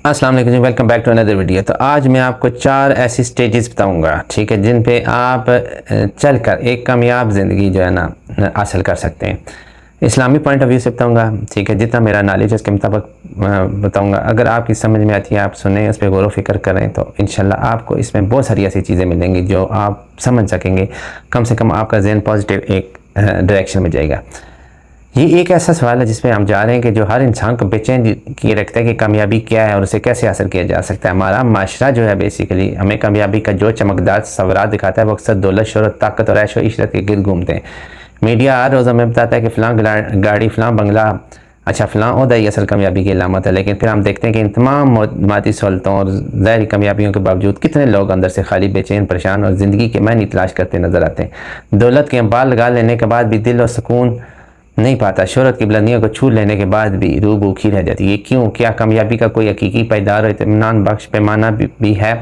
السلام علیکم، welcome back to another video. تو آج میں آپ کو 4 ایسی سٹیجز بتاؤں گا، ٹھیک ہے، جن پہ آپ چل کر ایک کامیاب زندگی جو ہے نا حاصل کر سکتے ہیں۔ اسلامی پوائنٹ آف ویو سے بتاؤں گا، ٹھیک ہے، جتنا میرا نالج ہے اس کے مطابق بتاؤں گا۔ اگر آپ کی سمجھ میں آتی ہے، آپ سنیں، اس پہ غور و فکر کریں، تو انشاءاللہ آپ کو اس میں بہت ساری ایسی چیزیں ملیں گی جو آپ سمجھ سکیں گے۔ کم سے کم آپ کا ذہن پازیٹیو ایک ڈائریکشن میں جائے گا۔ یہ ایک ایسا سوال ہے جس پہ ہم جا رہے ہیں کہ جو ہر انسان کو بے چین کیے رکھتا ہے کہ کامیابی کیا ہے اور اسے کیسے حاصل کیا جا سکتا ہے۔ ہمارا معاشرہ جو ہے بیسیکلی ہمیں کامیابی کا جو چمکدار تصورات دکھاتا ہے وہ اکثر دولت، شہرت، طاقت اور عیش و عشرت کے گرد گھومتے ہیں۔ میڈیا ہر روز ہمیں بتاتا ہے کہ فلاں گاڑی، فلاں بنگلہ، اچھا فلاں عہدہ ہی اصل کامیابی کی علامت ہے، لیکن پھر ہم دیکھتے ہیں کہ ان تمام مادی سہولتوں اور ظاہری کامیابیوں کے باوجود کتنے لوگ اندر سے خالی، بے چین، پریشان اور زندگی کے معنی تلاش کرتے نظر آتے ہیں۔ دولت کے انبار لگا لینے کے بعد بھی دل اور سکون نہیں پاتا، شہرت کی بلندیوں کو چھو لینے کے بعد بھی روح بھوکی رہ جاتی ہے۔ کیوں؟ کیا کامیابی کا کوئی حقیقی پائیدار اور اطمینان بخش پیمانہ بھی ہے؟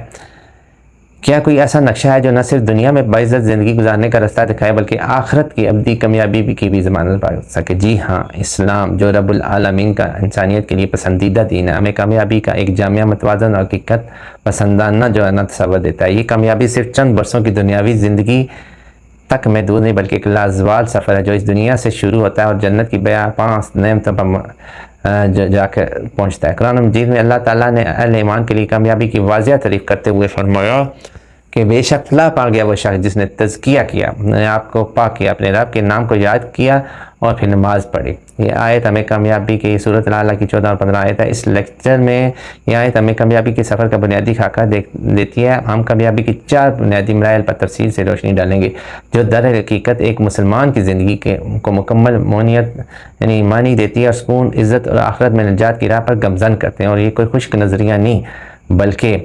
کیا کوئی ایسا نقشہ ہے جو نہ صرف دنیا میں باعزت زندگی گزارنے کا راستہ دکھائے بلکہ آخرت کی ابدی کامیابی کی بھی ضمانت پا سکے؟ جی ہاں، اسلام جو رب العالمین کا انسانیت کے لیے پسندیدہ دین ہے، ہمیں کامیابی کا ایک جامع، متوازن اور حقیقت پسندانہ جو ہے نا تصور دیتا ہے۔ یہ کامیابی صرف چند برسوں کی دنیاوی زندگی تک محدود نہیں بلکہ ایک لازوال سفر ہے جو اس دنیا سے شروع ہوتا ہے اور جنت کی بیع 5 نعمتوں پر جا کے پہنچتا ہے۔ قرآن مجید میں اللہ تعالیٰ نے اہل ایمان کے لیے کامیابی کی واضح تعریف کرتے ہوئے فرمایا کہ بے شک فلاح پا گیا وہ شخص جس نے تزکیہ کیا، نے آپ کو پاک کیا، اپنے رب کے نام کو یاد کیا اور پھر نماز پڑھی۔ یہ آیت ہمیں کامیابی کی سورۃ العلیٰ کی 14 اور 15 آیت ہے۔ اس لیکچر میں یہ آیت ہمیں کامیابی کے سفر کا بنیادی خاکہ دیتی ہے۔ ہم کامیابی کی 4 بنیادی مراحل پر تفصیل سے روشنی ڈالیں گے جو در حقیقت ایک مسلمان کی زندگی کو مکمل معنیت یعنی معنی دیتی ہے اور سکون، عزت اور آخرت میں نجات کی راہ پر گامزن کرتے ہیں۔ اور یہ کوئی خشک نظریہ نہیں بلکہ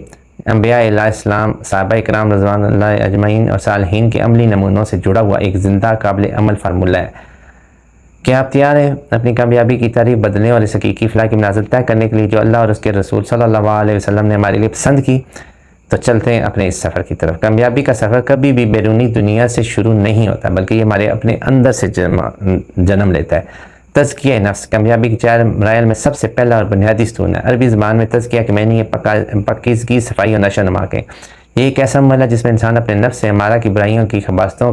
انبیاء علیہ السلام، صحابہ کرام رضوان اللہ اجمعین اور صالحین کے عملی نمونوں سے جڑا ہوا ایک زندہ قابل عمل فارمولہ ہے۔ کیا آپ تیار ہیں اپنی کامیابی کی تعریف بدلنے اور اس حقیقی فلاح کی منازل طے کرنے کے لیے جو اللہ اور اس کے رسول صلی اللہ علیہ وسلم نے ہمارے لیے پسند کی؟ تو چلتے ہیں اپنے اس سفر کی طرف۔ کامیابی کا سفر کبھی بھی بیرونی دنیا سے شروع نہیں ہوتا بلکہ یہ ہمارے اپنے اندر سے جنم لیتا ہے۔ تزکیہ نفس کامیابی کی 4 مراحل میں سب سے پہلا اور بنیادی ستون ہے۔ عربی زبان میں تزکیہ کے معنی پاکیزگی، صفائی اور نشو نما کے۔ یہ ایک ایسا عمل ہے جس میں انسان اپنے نفس سے ہمارا کی برائیوں کی خباثتوں،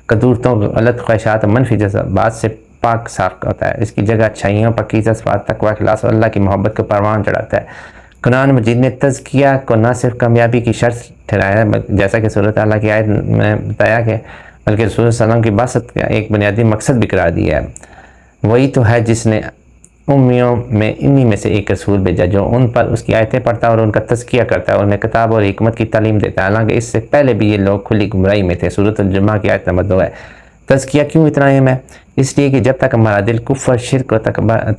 قدورتوں، غلط خواہشات اور منفی جذبات سے پاک صاف ہوتا ہے۔ اس کی جگہ اچھائیوں، پاکیزہ صفات، تقوی، اخلاص اور اللہ کی محبت کو پروان چڑھاتا ہے۔ قرآن مجید نے تزکیہ کو نہ صرف کامیابی کی شرط ٹھہرایا ہے جیسا کہ سورۃ اللہ کی آیت میں بتایا کہ بلکہ رسول صلی اللہ علیہ وسلم کی بعثت کا ایک بنیادی مقصد بھی قرار دیا ہے۔ وہی تو ہے جس نے امیوں میں انہی میں سے ایک رسول بھیجا جو ان پر اس کی آیتیں پڑھتا اور ان کا تزکیہ کرتا ہے اور انہیں کتاب اور حکمت کی تعلیم دیتا ہے، حالانکہ اس سے پہلے بھی یہ لوگ کھلی گمراہی میں تھے۔ سورۃ الجمعہ کی آیت نمبر 2 ہے۔ تزکیہ کیوں اتنا اہم ہے؟ اس لیے کہ جب تک ہمارا دل کفر، شرک اور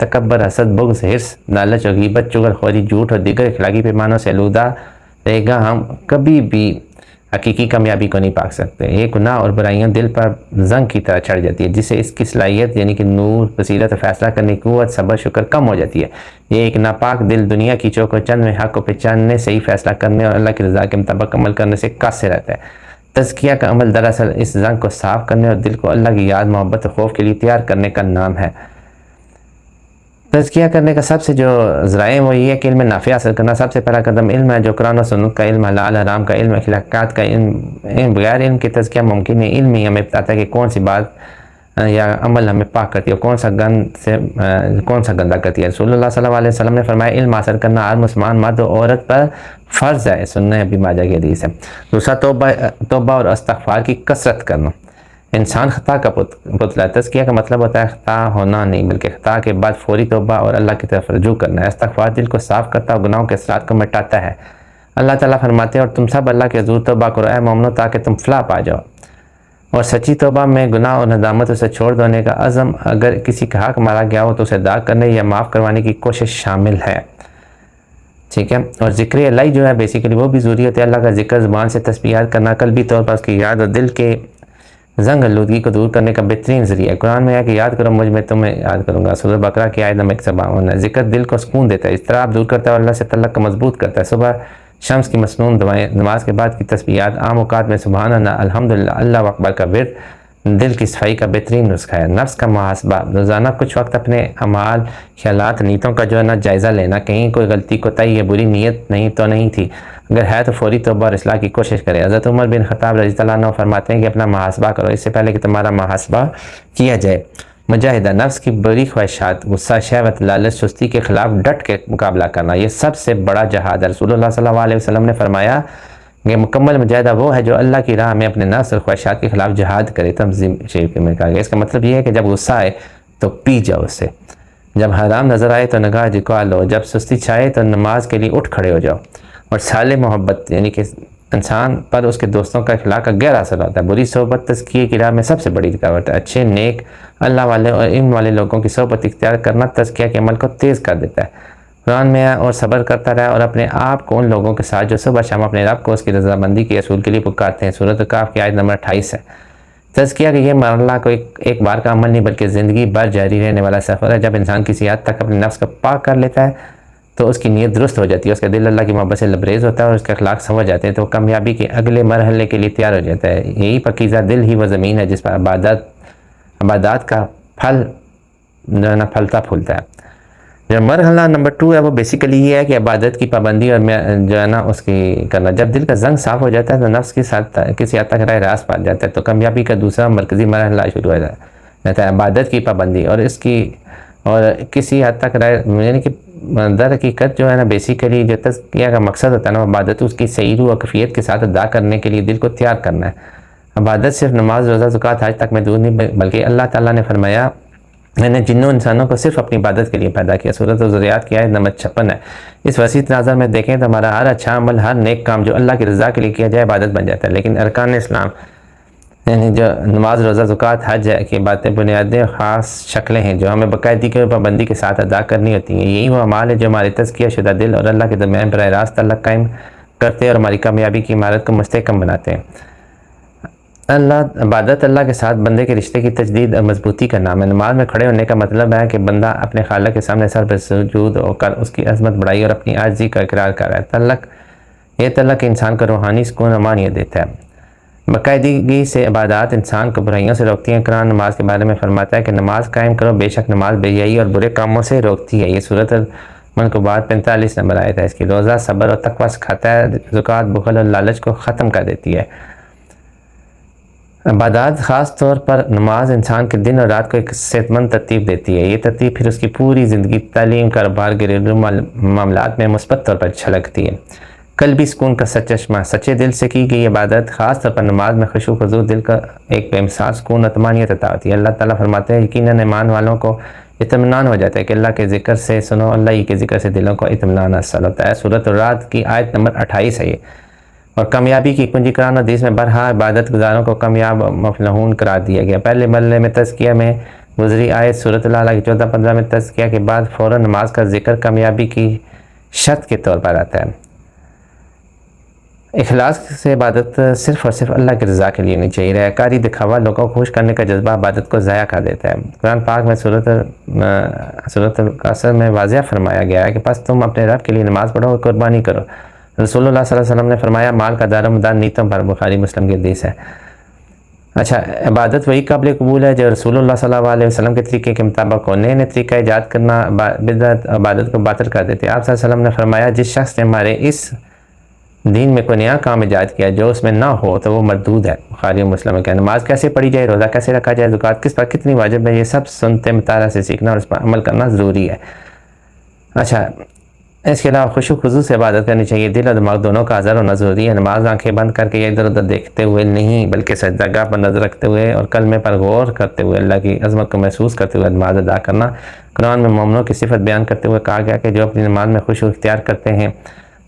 تکبر، حسد، بغض، حرص، لالچ اور غیبت، چغل خوری، جھوٹ اور دیگر اخلاقی پیمانوں سے آلودہ رہے گا، ہم کبھی بھی حقیقی کامیابی کو نہیں پا سکتے۔ یہ گناہ اور برائیاں دل پر زنگ کی طرح چڑھ جاتی ہے جس سے اس کی صلاحیت یعنی کہ نور، بصیرت اور فیصلہ کرنے کی قوت، صبر، شکر کم ہو جاتی ہے۔ یہ ایک ناپاک دل دنیا کی چوک و چند میں حق کو پہچاننے، صحیح فیصلہ کرنے اور اللہ کی رضا کے مطابق عمل کرنے سے قاصر رہتا ہے۔ تزکیہ کا عمل دراصل اس زنگ کو صاف کرنے اور دل کو اللہ کی یاد، محبت اور خوف کے لیے تیار کرنے کا نام ہے۔ تزکیہ کرنے کا سب سے جو ذرائع وہ یہ ہے کہ علم نافع حاصل کرنا۔ سب سے پہلا قدم علم ہے جو قرآن و سنت کا علم، حلال حرام کا علم، اخلاقیات کا علم۔ بغیر علم کے تزکیہ ممکن نہیں۔ علم ہی ہمیں بتاتا ہے کہ کون سی بات یا عمل ہمیں پاک کرتی ہے اور کون سا گندہ کرتی ہے۔ رسول اللہ صلی اللہ علیہ وسلم نے فرمایا علم حاصل کرنا ہر مسلمان مرد و عورت پر فرض ہے۔ سنن ابی ماجہ کی حدیث ہے۔ دوسرا توبہ اور استغفار کی کثرت کرنا۔ انسان خطا کا پتلا ہے۔ تزکیہ کا مطلب ہوتا ہے خطا ہونا نہیں بلکہ خطا کے بعد فوری توبہ اور اللہ کی طرف رجوع کرنا ہے۔ استغفار دل کو صاف کرتا اور گناہوں کے اثرات کو مٹاتا ہے۔ اللہ تعالیٰ فرماتے ہیں اور تم سب اللہ کے حضور توبہ کرو اے مومنو تاکہ تم فلاح پا جاؤ۔ اور سچی توبہ میں گناہ اور ندامت اسے چھوڑ دینے کا عزم، اگر کسی کا حق مارا گیا ہو تو اسے ادا کرنے یا معاف کروانے کی کوشش شامل ہے، ٹھیک ہے۔ اور ذکر الہی جو ہے بیسیکلی وہ بھی ضروری ہوتا ہے۔ اللہ کا ذکر، زبان سے تسبیحات کرنا قلبی طور پر اس کی یاد اور دل کے زنگ آلودگی کو دور کرنے کا بہترین ذریعہ ہے۔ قرآن میں ہے کہ یاد کرو مجھ میں تمہیں یاد کروں گا۔ سورۃ بقرہ کی آیت نمبر 152 ہے۔ ذکر دل کو سکون دیتا ہے، اضطراب دور کرتا ہے اور اللہ سے تعلق کو مضبوط کرتا ہے۔ صبح شمس کی مسنون دعائیں، نماز کے بعد کی تسبیحات، عام اوقات میں سبحان اللہ، الحمدللہ، اللہ اکبر کا ورد، دل کی صفائی کا بہترین نسخہ ہے۔ نفس کا محاسبہ، روزانہ کچھ وقت اپنے اعمال، خیالات، نیتوں کا جو ہے نا جائزہ لینا، کہیں کوئی غلطی کوتاہی یا بری نیت نہیں تھی، اگر ہے تو فوری توبہ اور اصلاح کی کوشش کرے۔ حضرت عمر بن خطاب رضی اللہ عنہ فرماتے ہیں کہ اپنا محاسبہ کرو اس سے پہلے کہ تمہارا محاسبہ کیا جائے۔ مجاہدہ، نفس کی بری خواہشات، غصہ، شہوت، لالچ، سستی کے خلاف ڈٹ کے مقابلہ کرنا، یہ سب سے بڑا جہاد ہے۔ رسول اللہ صلی اللہ علیہ وسلم نے فرمایا کہ مکمل مجاہدہ وہ ہے جو اللہ کی راہ میں اپنے نفس اور خواہشات کے خلاف جہاد کرے۔ تنظیم شریف میں کہا گیا، اس کا مطلب یہ ہے کہ جب غصہ آئے تو پی جاؤ اس سے، جب حرام نظر آئے تو نگاہ جھکا لو، جب سستی چھائے تو نماز کے لیے اٹھ کھڑے ہو جاؤ۔ اور صالح محبت، یعنی کہ انسان پر اس کے دوستوں کا اخلاق کا گہرا اثر ہوتا ہے۔ بری صحبت تزکیے کی راہ میں سب سے بڑی رکاوٹ ہے۔ اچھے، نیک، اللہ والے اور علم والے لوگوں کی صحبت اختیار کرنا تزکیہ کے عمل کو تیز کر دیتا ہے۔ قرآن میں اور صبر کرتا رہے اور اپنے آپ کو ان لوگوں کے ساتھ جو صبح شام اپنے رب کو اس کی رضامندی کے اصول کے لیے پکارتے ہیں۔ سورۃ کہف کی آیت نمبر 28 ہے۔ تزکیہ کہ یہ مرحلہ کوئی ایک بار کا عمل نہیں بلکہ زندگی بھر جاری رہنے والا سفر ہے۔ جب انسان کسی حد تک اپنے نفس کو پاک کر لیتا ہے تو اس کی نیت درست ہو جاتی ہے، اس کا دل اللہ کی محبت سے لبریز ہوتا ہے اور اس کے اخلاق سمجھ جاتے ہیں تو وہ کامیابی کے اگلے مرحلے کے لیے تیار ہو جاتا ہے۔ یہی پاکیزہ دل ہی وہ زمین ہے جس پر عبادات کا پھل جو ہے نا پھلتا پھولتا ہے۔ جو مرحلہ نمبر 2 ہے وہ بیسیکلی یہ ہے کہ عبادت کی پابندی اور جو ہے نا اس کی کرنا۔ جب دل کا زنگ صاف ہو جاتا ہے تو نفس کسی حد تک راہ راست پا جاتا ہے تو کامیابی کا دوسرا مرکزی مرحلہ شروع ہو جاتا ہے، عبادت کی پابندی اور اس کی اور کسی حد تک یعنی کہ در حقیقت جو ہے نا بیسیکلی جو تزکیہ کا مقصد ہوتا ہے نا عبادت اس کی صحیح و کیفیت کے ساتھ ادا کرنے کے لیے دل کو تیار کرنا ہے۔ عبادت صرف نماز، روزہ، زکوٰۃ، حج تک محدود نہیں بلکہ اللہ تعالیٰ نے فرمایا میں نے جنوں انسانوں کو صرف اپنی عبادت کے لیے پیدا کیا۔ سورۃ الذریات کی آیت نمبر 56 ہے۔ اس وسیع تناظر میں دیکھیں تو ہمارا ہر اچھا عمل، ہر نیک کام جو اللہ کی رضا کے لیے کیا جائے عبادت بن جاتا ہے، لیکن ارکان اسلام یعنی جو نماز، روزہ، زکوٰۃ، حج کی باتیں بنیادیں خاص شکلیں ہیں جو ہمیں باقاعدگی اور پابندی کے ساتھ ادا کرنی ہوتی ہیں۔ یہی وہ اعمال ہے جو ہمارے تزکیہ شدہ دل اور اللہ کے درمیان براہ راست تعلق قائم کرتے اور ہماری کامیابی کی عمارت کو مستحکم بناتے ہیں۔ عبادت اللہ کے ساتھ بندے کے رشتے کی تجدید اور مضبوطی کا نام ہے۔ نماز میں کھڑے ہونے کا مطلب ہے کہ بندہ اپنے خالق کے سامنے سر پر سجود ہو کر اس کی عظمت بڑائی اور اپنی عاجزی کا اقرار کر رہا ہے۔ یہ تعلق انسان کو روحانی سکون اور معنیت دیتا ہے۔ باقاعدگی سے عبادات انسان کو برائیوں سے روکتی ہیں۔ قرآن نماز کے بارے میں فرماتا ہے کہ نماز قائم کرو، بے شک نماز بے حیائی اور برے کاموں سے روکتی ہے۔ یہ سورۃ المنکبات 45 نمبر آیت ہے۔ اس کی روزہ صبر اور تقویٰ سکھاتا ہے، زکوٰۃ بخل اور لالچ کو ختم کر دیتی ہے۔ عبادات خاص طور پر نماز انسان کے دن اور رات کو ایک صحت مند ترتیب دیتی ہے۔ یہ ترتیب پھر اس کی پوری زندگی، تعلیم، کاروبار، گھریلو معاملات میں مثبت طور پر چھلکتی ہے۔ قلبی سکون کا چشمہ، سچے دل سے کی گئی عبادت خاص طور پر نماز میں خشوع خضوع دل کا ایک بے مثال سکون اور طمانینت عطا ہوتی ہے۔ اللہ تعالیٰ فرماتے ہیں یقیناً ایمان والوں کو اطمینان ہو جاتا ہے کہ اللہ کے ذکر سے سنو، اللہ ہی کے ذکر سے دلوں کو اطمینان حاصل ہوتا ہے۔ سورۃ الرعد کی آیت نمبر 28 ہے یہ۔ اور کامیابی کی کنجی قرآن حدیث میں برہا عبادت گزاروں کو کامیاب مفلحون قرار دیا گیا۔ پہلے مرحلے میں تزکیہ میں گزری آیت سورۃ الاعلیٰ کی 14-15 میں تزکیہ کے بعد فوراً نماز کا ذکر کامیابی کی شرط کے طور پر آتا ہے۔ اخلاص سے عبادت صرف اور صرف اللہ کی رضا کے لیے نہیں چاہیے۔ ریاکاری، دکھاوا، لوگوں کو خوش کرنے کا جذبہ عبادت کو ضائع کر دیتا ہے۔ قرآن پاک میں سورۃ القصر میں واضح فرمایا گیا ہے کہ پس تم اپنے رب کے لیے نماز پڑھو اور قربانی کرو۔ رسول اللہ صلی اللہ علیہ وسلم نے فرمایا مال کا دار و مدار نیتوں پر، بخاری مسلم کی حدیث ہے۔ اچھا، عبادت وہی قابل قبول ہے جو رسول اللہ صلی اللہ علیہ وسلم کے طریقے کے مطابق ہو۔ نئے طریقہ ایجاد کرنا بدعت عبادت کو باطل کر دیتے۔ آپ صلی اللہ علیہ وسلم نے فرمایا جس شخص نے ہمارے اس دین میں کوئی نیا کام ایجاد کیا جو اس میں نہ ہو تو وہ مردود ہے، بخاری و مسلم ہے۔ نماز کیسے پڑھی جائے، روزہ کیسے رکھا جائے، زکوٰۃ کس پر کتنی واجب ہے، یہ سب سنتے مطالعہ سے سیکھنا اور اس پر عمل کرنا ضروری ہے۔ اچھا، اس کے علاوہ خشوع خضوع سے عبادت کرنی چاہیے۔ دل اور دماغ دونوں کا حاضر ہونا ضروری ہے۔ نماز آنکھیں بند کر کے یا ادھر ادھر دیکھتے ہوئے نہیں بلکہ سجدہ گاہ پر نظر رکھتے ہوئے اور کلمے پر غور کرتے ہوئے اللہ کی عظمت کو محسوس کرتے ہوئے نماز ادا کرنا۔ قرآن میں مومنوں کی صفت بیان کرتے ہوئے کہا گیا کہ جو اپنی نماز میں خشوع اختیار کرتے ہیں۔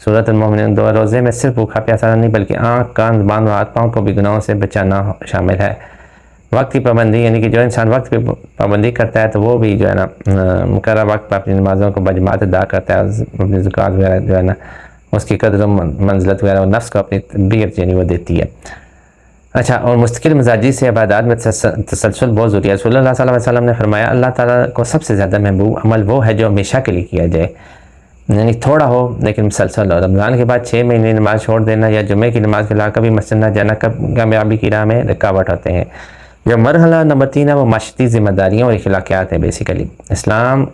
سورۃ المومنون 2۔ روزے میں صرف بھوکا پیاسا نہیں بلکہ آنکھ، کان، زبان اور ہاتھ پاؤں کو بھی گناہوں سے بچانا شامل ہے۔ وقت کی پابندی، یعنی کہ جو انسان وقت کی پابندی کرتا ہے تو وہ بھی جو ہے نا مقررہ وقت پر اپنی نمازوں کو بجماعت ادا کرتا ہے، اپنی زکوٰۃ وغیرہ جو ہے نا اس کی قدر و منزلت وغیرہ اور نفس کو اپنی تربیت یعنی وہ دیتی ہے۔ اچھا، اور مستقل مزاجی سے عبادات میں تسلسل بہت ضروری ہے۔ رسول اللہ صلی اللہ علیہ وسلم نے فرمایا اللہ تعالیٰ کو سب سے زیادہ محبوب عمل وہ ہے جو ہمیشہ کے لیے کیا جائے، یعنی تھوڑا ہو لیکن مسلسل ہو۔ رمضان کے بعد 6 مہینے نماز چھوڑ دینا یا جمعے کی نماز کے علاوہ کبھی مسجد نہ جانا کامیابی کی راہ میں رکاوٹ ہوتے ہیں۔ جو مرحلہ نمبر 3 ہے وہ معاشرتی ذمہ داریاں اور اخلاقیات ہیں بیسیکلی. اسلامی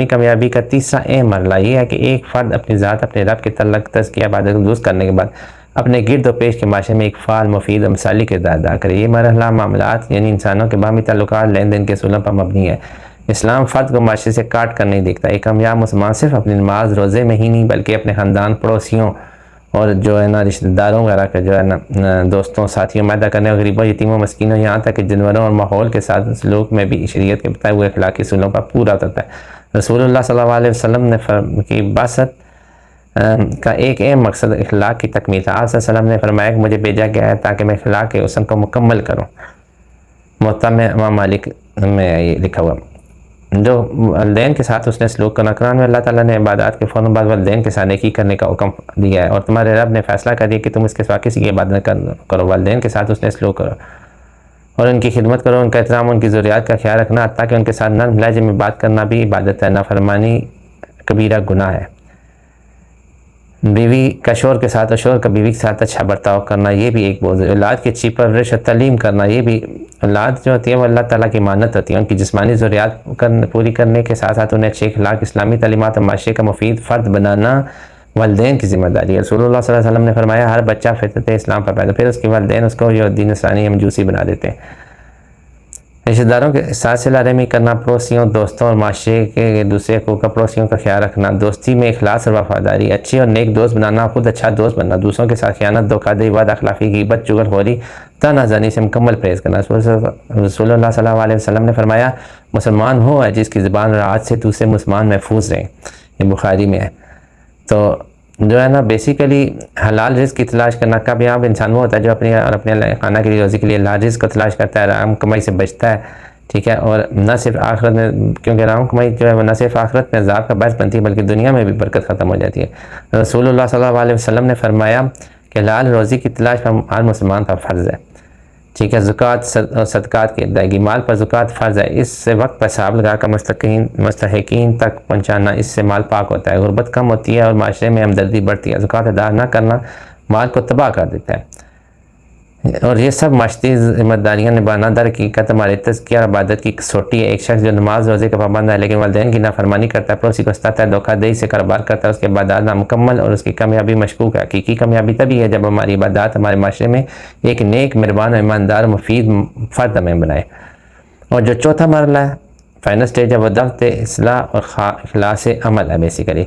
کامیابی کا تیسرا اہم مرحلہ یہ ہے کہ ایک فرد اپنی ذات، اپنے رب کے تعلق، تزکیہ، عبادت کو درست کرنے کے بعد اپنے گرد و پیش کے معاشرے میں ایک فعال، مفید اور مثالی کردار ادا کرے. یہ مرحلہ معاملات یعنی انسانوں کے باہمی تعلقات، لین دین کے اصولوں پر مبنی ہے. اسلام فرد کو معاشرے سے کاٹ کر نہیں دیکھتا. ایک کامیاب مسلمان صرف اپنی نماز روزے میں ہی نہیں بلکہ اپنے خاندان، پڑوسیوں اور جو ہے نا رشتہ داروں وغیرہ کے جو ہے نا دوستوں، ساتھیوں، معاہدہ کرنے، غریبوں، یتیموں، مسکینوں، یہاں تک کہ جانوروں اور ماحول کے ساتھ سلوک میں بھی شریعت کے بتائے ہوئے اخلاقی اصولوں پر پورا اترتا ہے. رسول اللہ صلی اللہ علیہ وسلم نے کی بعثت کا ایک اہم مقصد اخلاق کی تکمیل تھا. آپ صلی اللہ علیہ وسلم نے فرمایا کہ مجھے بھیجا گیا ہے تاکہ میں اخلاق کے حسن کو مکمل کروں. موطا میں امام مالک میں یہ لکھا ہوا. جو والدین کے ساتھ اس نے سلوک کرنا، قرآن میں اللہ تعالیٰ نے عبادات کے فوراً بعد والدین کے ساتھ نیکی کرنے کا حکم دیا ہے، اور تمہارے رب نے فیصلہ کر دیا کہ تم اس کے سوا کسی کی عبادت کرو. والدین کے ساتھ اس نے سلوک کرو اور ان کی خدمت کرو، ان کا احترام، ان کی ضروریات کا خیال رکھنا، حتیٰ کہ ان کے ساتھ نرم لہجے میں بات کرنا بھی عبادت ہے. نافرمانی کبیرہ گناہ ہے. بیوی کا شوہر کے ساتھ اور شوہر کا بیوی کے ساتھ اچھا برتاؤ کرنا یہ بھی ایک بہت. اولاد کی اچھی پرورش اور تعلیم کرنا یہ بھی. اولاد جو ہوتی ہے وہ اللہ تعالیٰ کی امانت ہوتی ہے. ان کی جسمانی ضروریات پوری کرنے کے ساتھ ساتھ انہیں اچھے اخلاق، اسلامی تعلیمات اور معاشرے کا مفید فرد بنانا والدین کی ذمہ داری ہے. رسول اللہ صلی اللہ علیہ وسلم نے فرمایا ہر بچہ فطرت اسلام پر پیدا، پھر اس کے والدین اس کو دین نصرانی یا مجوسی بنا دیتے ہیں. رشتہ داروں کے ساتھ صلہ رحمی کرنا، پڑوسیوں، دوستوں اور معاشرے کے دوسرے حقوق کا پڑوسیوں کا خیال رکھنا، دوستی میں اخلاص اور وفاداری، اچھے اور نیک دوست بنانا، خود اچھا دوست بننا، دوسروں کے ساتھ خیانت، دھوکہ دہی، بد اخلاقی، غیبت، چغل خوری، طعنہ زنی سے مکمل پرہیز کرنا. رسول اللہ صلی اللہ علیہ وسلم نے فرمایا مسلمان ہو ہے جس کی زبان اور عادت سے دوسرے مسلمان محفوظ رہیں. یہ بخاری میں ہے. تو جو ہے نا بیسیکلی حلال رزق کی تلاش کرنا. کامیاب انسان وہ ہوتا ہے جو اپنی اور اپنے خانہ کی روزی کے لیے حلال رزق کو تلاش کرتا ہے، حرام کمائی سے بچتا ہے. ٹھیک ہے، اور نہ صرف آخرت میں، کیونکہ حرام کمائی جو ہے وہ نہ صرف آخرت میں عذاب کا باعث بنتی ہے بلکہ دنیا میں بھی برکت ختم ہو جاتی ہے. رسول اللہ صلی اللہ علیہ وسلم نے فرمایا کہ حلال روزی کی تلاش پر ہر مسلمان کا فرض ہے. ٹھیک ہے، زکوٰۃ اور صدقات کی ادائیگی. مال پر زکوٰۃ فرض ہے. اس سے وقت پر حساب لگا کر مستحقین تک پہنچانا، اس سے مال پاک ہوتا ہے، غربت کم ہوتی ہے اور معاشرے میں ہمدردی بڑھتی ہے. زکوٰۃ ادا نہ کرنا مال کو تباہ کر دیتا ہے. اور یہ سب معاشرتی ذمہ داریاں نبھانا در حقیقت ہمارے تزکیہ اور عبادت کی کسوٹی ہے. ایک شخص جو نماز روزے کا پابند ہے لیکن والدین کی نافرمانی کرتا ہے، پڑوسی کو ستاتا ہے، دھوکہ دہی سے کاروبار کرتا ہے، اس کے عبادات نامکمل اور اس کی کامیابی مشکوک ہے. حقیقی کامیابی تبھی ہے جب ہماری عبادات ہمارے معاشرے میں ایک نیک، مہربان، ایماندار، مفید فرد ہمیں بنائے. اور جو چوتھا مرحلہ ہے، فائنل سٹیج ہے، وہ دعوت اصلاح اور اخلاص عمل ہے. بیسیکلی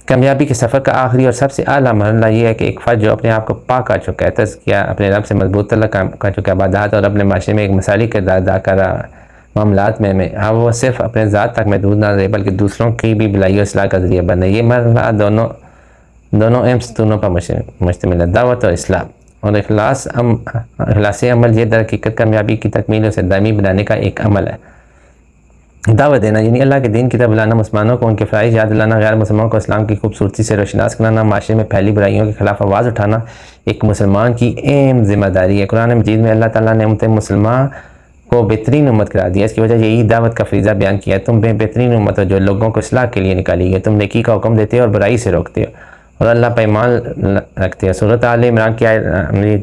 کامیابی کے سفر کا آخری اور سب سے اعلیٰ مرحلہ یہ ہے کہ ایک فرد جو اپنے آپ کو پاک کر چکا ہے، تزکیہ، اپنے رب سے مضبوط تعلق کر چکا ہے، عبادات اور اپنے معاشرے میں ایک مثالی کردار ادا کر رہا ہے، معاملات میں وہ صرف اپنے ذات تک محدود نہ رہے بلکہ دوسروں کی بھی بھلائی و اصلاح کا ذریعہ بنے. یہ مرحلہ دونوں اہم ستونوں پر مشتمل ہے، دعوت اور اصلاح. اور اخلاص عمل یہ در حقیقت کامیابی کی تکمیل اسے دائمی بنانے کا ایک عمل ہے. دعوت دینا یعنی اللہ کے دین کی طرف بلانا، مسلمانوں کو ان کے فرائض یاد دلانا، غیر مسلمانوں کو اسلام کی خوبصورتی سے روشناس کرانا، معاشرے میں پھیلی برائیوں کے خلاف آواز اٹھانا ایک مسلمان کی اہم ذمہ داری ہے. قرآن مجید میں اللہ تعالیٰ نے امت مسلمہ کو بہترین امت قرار دیا. اس کی وجہ یہی دعوت کا فریضہ بیان کیا ہے. تم بہترین امت ہو جو لوگوں کو اصلاح کے لیے نکالی گئی. تم نیکی کا حکم دیتے ہو اور برائی سے روکتے ہو اور اللہ پر ایمان رکھتے ہو. سورۃ آل عمران کی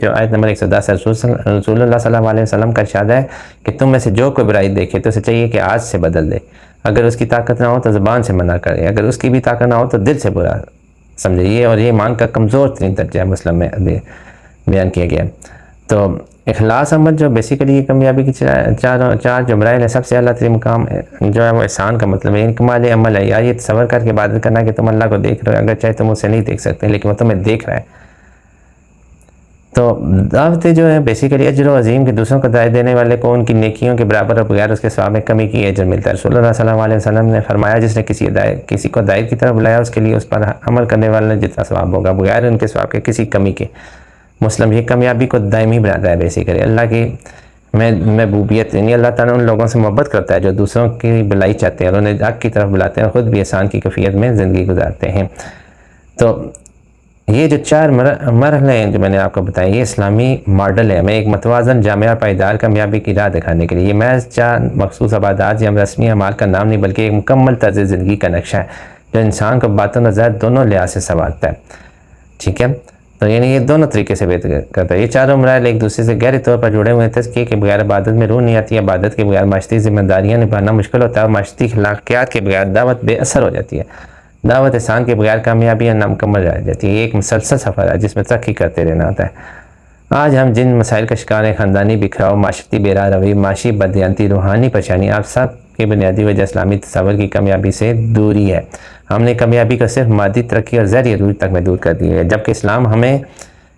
جو آیت نمبر 110 ہے، رسول اللہ صلی اللہ علیہ وسلم کا ارشاد ہے کہ تم میں سے جو کوئی برائی دیکھے تو اسے چاہیے کہ آج سے بدل دے. اگر اس کی طاقت نہ ہو تو زبان سے منع کرے، اگر اس کی بھی طاقت نہ ہو تو دل سے برا سمجھے. یہ اور یہ ایمان کا کمزور ترین درجہ ہے، مسلم میں بیان کیا گیا. تو اخلاص عمل جو بیسیکلی یہ کامیابی کی چار جو مراحل ہیں، سب سے اعلیٰ ترین مقام جو ہے وہ احسان کا مطلب ہے، کمال عمل ہے. یا یہ تصور کر کے عبادت کرنا کہ تم اللہ کو دیکھ رہے ہو، اگر چاہے تم اسے نہیں دیکھ سکتے لیکن وہ تمہیں دیکھ رہا ہے. تو دعوت جو ہے بیسیکلی اجر و عظیم کے دوسروں کو دعوت دینے والے کو ان کی نیکیوں کے برابر اور بغیر اس کے ثواب میں کمی کی اجر ملتا ہے. رسول اللہ صلی اللہ علیہ وسلم نے فرمایا جس نے کسی کو ہدایت کی طرف بلایا اس کے لیے اس پر عمل کرنے والے نے جتنا ثواب ہوگا بغیر ان کے ثواب کے کسی کمی کے. مسلم یہ کامیابی کو دائمی بناتا ہے. بیسیکلی اللہ کی محبوبیت یعنی اللہ تعالیٰ ان لوگوں سے محبت کرتا ہے جو دوسروں کی بھلائی چاہتے ہیں اور انہیں حق کی طرف بلاتے ہیں اور خود بھی احسان کی کیفیت میں زندگی گزارتے ہیں. تو یہ جو چار مرحلے ہیں جو میں نے آپ کو بتایا یہ اسلامی ماڈل ہے ہمیں ایک متوازن، جامع اور پائیدار کامیابی کی راہ دکھانے کے لیے. یہ محض چار مخصوص عبادات یا رسمی اعمال کا نام نہیں بلکہ ایک مکمل طرز زندگی کا نقشہ ہے جو انسان کو باطن و ظاہر دونوں لحاظ سے سنوارتا ہے. ٹھیک ہے، تو یعنی یہ دونوں طریقے سے بہتر کرتا ہے. یہ چاروں مراحل ایک دوسرے سے گہرے طور پر جڑے ہوئے ہیں. تزکیے کے بغیر عبادت میں روح نہیں آتی. عبادت کے بغیر معاشرتی ذمہ داریاں نبھانا مشکل ہوتا ہے, اور معاشرتی اخلاقیات کے بغیر دعوت بے اثر ہو جاتی ہے. دعوت احسان کے بغیر کامیابی نامکمل رہ جاتی ہے. یہ ایک مسلسل سفر ہے جس میں ترقی کرتے رہنا ہوتا ہے. آج ہم جن مسائل کا شکار ہیں, خاندانی بکھراؤ, معاشرتی بے راہ روی, معاشی بددیانتی, روحانی پریشانی, آپ سب کی بنیادی وجہ اسلامی تصور کی کامیابی سے دوری ہے. ہم نے کامیابی کو صرف مادی ترقی اور ذہنی عروج تک محدود کر دی ہے, جبکہ اسلام ہمیں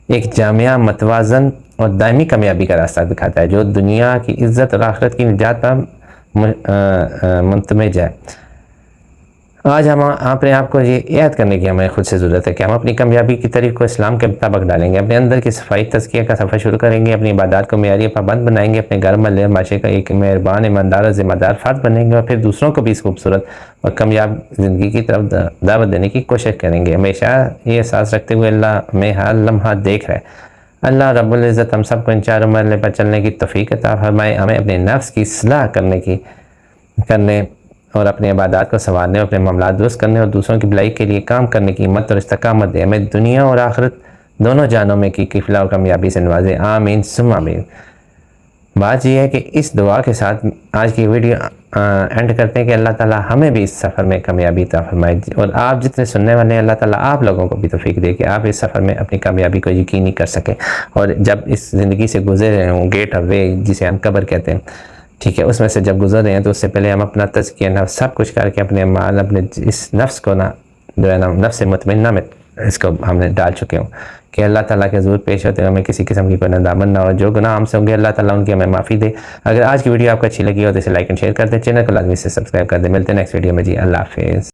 ایک جامع, متوازن اور دائمی کامیابی کا راستہ دکھاتا ہے جو دنیا کی عزت اور آخرت کی نجات پر منتمج ہے. آج ہم اپنے آپ کو یہ یاد کرنے کی ہمیں خود سے ضرورت ہے کہ ہم اپنی کامیابی کی طریق کو اسلام کے مطابق ڈالیں گے. اپنے اندر کی صفائی تزکیہ کا سفر شروع کریں گے. اپنی عبادات کو معیاری پابند بنائیں گے. اپنے گھر محلے اور معاشرے کا ایک مہربان, ایماندار اور ذمہ دار فرد بنیں گے, اور پھر دوسروں کو بھی اس خوبصورت اور کامیاب زندگی کی طرف دعوت دینے کی کوشش کریں گے, ہمیشہ یہ احساس رکھتے ہوئے اللہ ہمیں ہر لمحہ دیکھ رہا ہے. اللہ رب العزت ہم سب کو ان چاروں مرحلے پر چلنے کی توفیق عطا فرمائے. ہمیں اپنے نفس کی اصلاح کرنے اور اپنے عبادات کو سنوارنے, اور اپنے معاملات درست کرنے اور دوسروں کی بھلائی کے لیے کام کرنے کی ہمت اور استقامت دے. ہمیں دنیا اور آخرت دونوں جانوں میں کی فلاح و کامیابی سے نوازے. آمین ثم آمین. بات یہ ہے کہ اس دعا کے ساتھ آج کی ویڈیو اینڈ کرتے ہیں کہ اللہ تعالیٰ ہمیں بھی اس سفر میں کامیابی عطا فرمائے, اور آپ جتنے سننے والے ہیں اللہ تعالیٰ آپ لوگوں کو بھی توفیق دے کہ آپ اس سفر میں اپنی کامیابی کو یقینی کر سکیں. اور جب اس زندگی سے گزر رہے ہوں, گیٹ آف وے جسے ہم قبر کہتے ہیں, ٹھیک ہے, اس میں سے جب گزر رہے ہیں تو اس سے پہلے ہم اپنا تزکیہ نفس سب کچھ کر کے اپنے اعمال, اپنے اس نفس کو جو ہے نا نفس مطمئنہ میں اس کو ہم نے ڈال چکے ہوں کہ اللہ تعالیٰ کے حضور پیش ہوتے ہوئے ہمیں کسی قسم کی کوئی ندامت نہ ہو. جو گناہ ہم سے ہوں گے اللہ تعالیٰ ان کی ہمیں معافی دے. اگر آج کی ویڈیو آپ کو اچھی لگی ہو تو اسے لائک اینڈ شیئر کر دیں, چینل کو لازمی سے سبسکرائب کر دیں. ملتے ہیں نیکسٹ ویڈیو میں. جی اللہ حافظ.